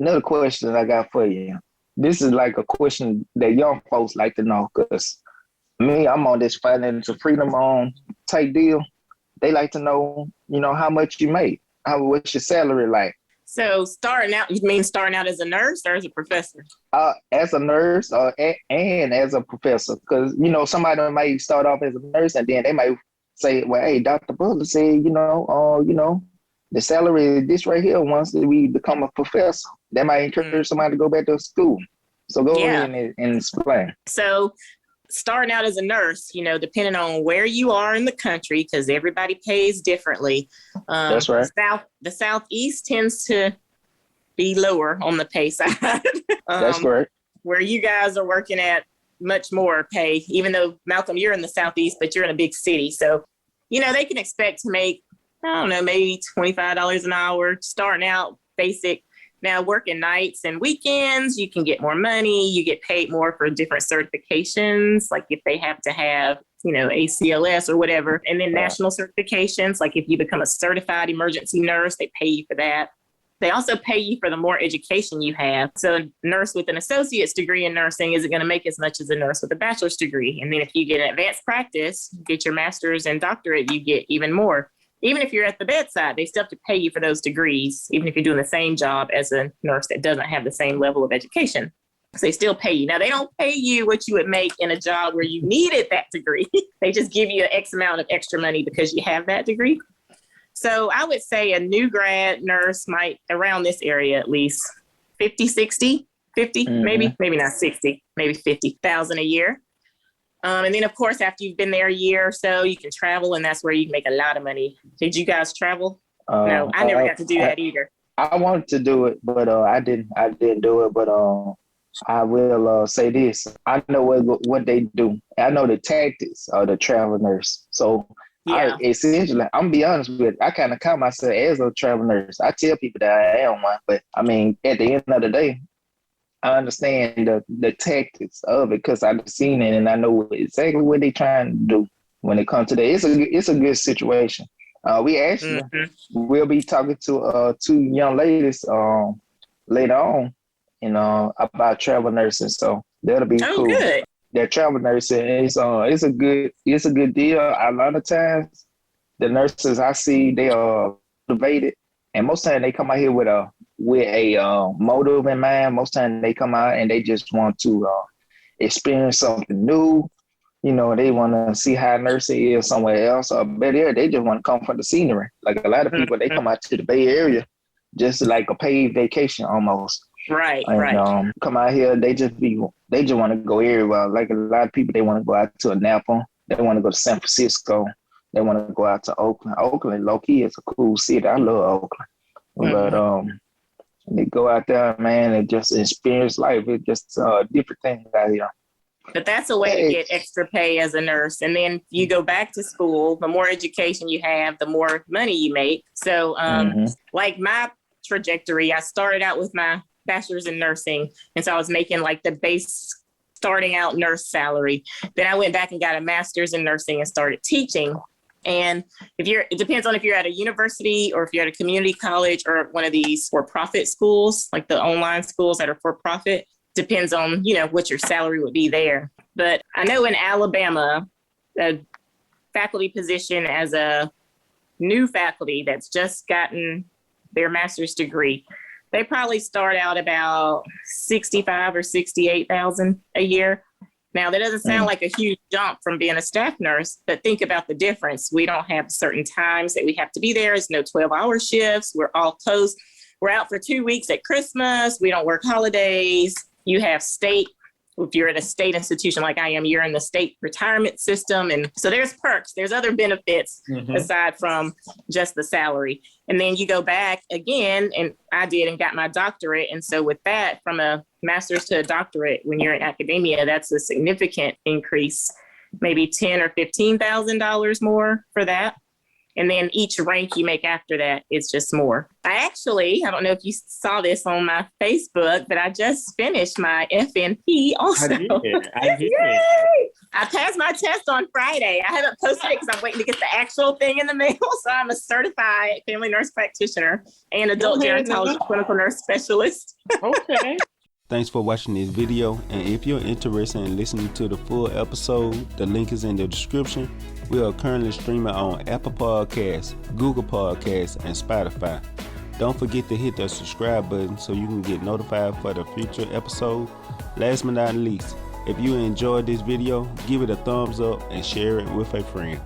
another question I got for you. This is like a question that young folks like to know because me, I'm on this financial freedom type deal. They like to know, how much you make. What's your salary like? So starting out, you mean starting out as a nurse or as a professor? As a nurse and as a professor, because somebody might start off as a nurse and then they might say, "Well, hey, Dr. Butler said, the salary is this right here once we become a professor." That might encourage somebody to go back to school. So go Yeah. ahead and explain. So starting out as a nurse, depending on where you are in the country, because everybody pays differently. That's right. The Southeast tends to be lower on the pay side. That's correct. Where you guys are working at much more pay, even though, Malcolm, you're in the Southeast, but you're in a big city. So, they can expect to make, I don't know, maybe $25 an hour starting out basic. Now, working nights and weekends, you can get more money. You get paid more for different certifications, like if they have to have, ACLS or whatever. And then national certifications, like if you become a certified emergency nurse, they pay you for that. They also pay you for the more education you have. So a nurse with an associate's degree in nursing isn't going to make as much as a nurse with a bachelor's degree. And then if you get an advanced practice, get your master's and doctorate, you get even more. Even if you're at the bedside, they still have to pay you for those degrees, even if you're doing the same job as a nurse that doesn't have the same level of education. So they still pay you. Now, they don't pay you what you would make in a job where you needed that degree. They just give you an X amount of extra money because you have that degree. So I would say a new grad nurse might, around this area at least, 50, 60, 50, maybe not 60, maybe 50,000 a year. And then, of course, after you've been there a year or so, you can travel, and that's where you can make a lot of money. Did you guys travel? No, I never got to do that either. I wanted to do it, but I didn't do it. But I will say this: I know what they do. I know the tactics of the travel nurse. So yeah. Essentially, I'm gonna be honest with you, I kind of count myself as a travel nurse. I tell people that I am one, but I mean, at the end of the day, I understand the tactics of it because I've seen it and I know exactly what they're trying to do when it comes to that. It's a good situation. We actually will be talking to two young ladies later on, about travel nursing. So that'll be cool. Good. That travel nursing is it's a good deal. A lot of times, the nurses I see, they are motivated, and most time they come out here with a motive in mind. Most time they come out and they just want to experience something new. They want to see how nursing is somewhere else, or better, they just want to come for the scenery. Like a lot of people, they come out to the Bay Area just like a paid vacation almost. Right, and, right. Come out here, they just want to go everywhere. Like a lot of people, they want to go out to Napa. They want to go to San Francisco. They want to go out to Oakland. Oakland, low key, is a cool city. I love Oakland, but they go out there, man, and just experience life. It's just a different thing out here. But that's a way to get extra pay as a nurse. And then you go back to school, the more education you have, the more money you make. So like my trajectory, I started out with my bachelor's in nursing. And so I was making like the base starting out nurse salary. Then I went back and got a master's in nursing and started teaching. And it depends on if you're at a university or if you're at a community college or one of these for-profit schools, like the online schools that are for-profit. Depends on, what your salary would be there. But I know in Alabama, a faculty position as a new faculty that's just gotten their master's degree, they probably start out about 65 or 68,000 a year. Now, that doesn't sound like a huge jump from being a staff nurse, but think about the difference. We don't have certain times that we have to be there. There's no 12-hour shifts. We're all closed. We're out for 2 weeks at Christmas. We don't work holidays. You have state, if you're at a state institution like I am, you're in the state retirement system. And so there's perks, there's other benefits aside from just the salary. And then you go back again, and I did and got my doctorate. And so with that, from a master's to a doctorate, when you're in academia, that's a significant increase, maybe $10,000 or $15,000 more for that. And then each rank you make after that is just more. I don't know if you saw this on my Facebook, but I just finished my FNP also. I did. Yay! I passed my test on Friday. I haven't posted it because I'm waiting to get the actual thing in the mail. So I'm a certified family nurse practitioner and adult gerontology clinical nurse specialist. Okay. Thanks for watching this video, and if you're interested in listening to the full episode, the link is in the description. We are currently streaming on Apple Podcasts, Google Podcasts, and Spotify. Don't forget to hit the subscribe button so you can get notified for the future episode. Last but not least, if you enjoyed this video, give it a thumbs up and share it with a friend.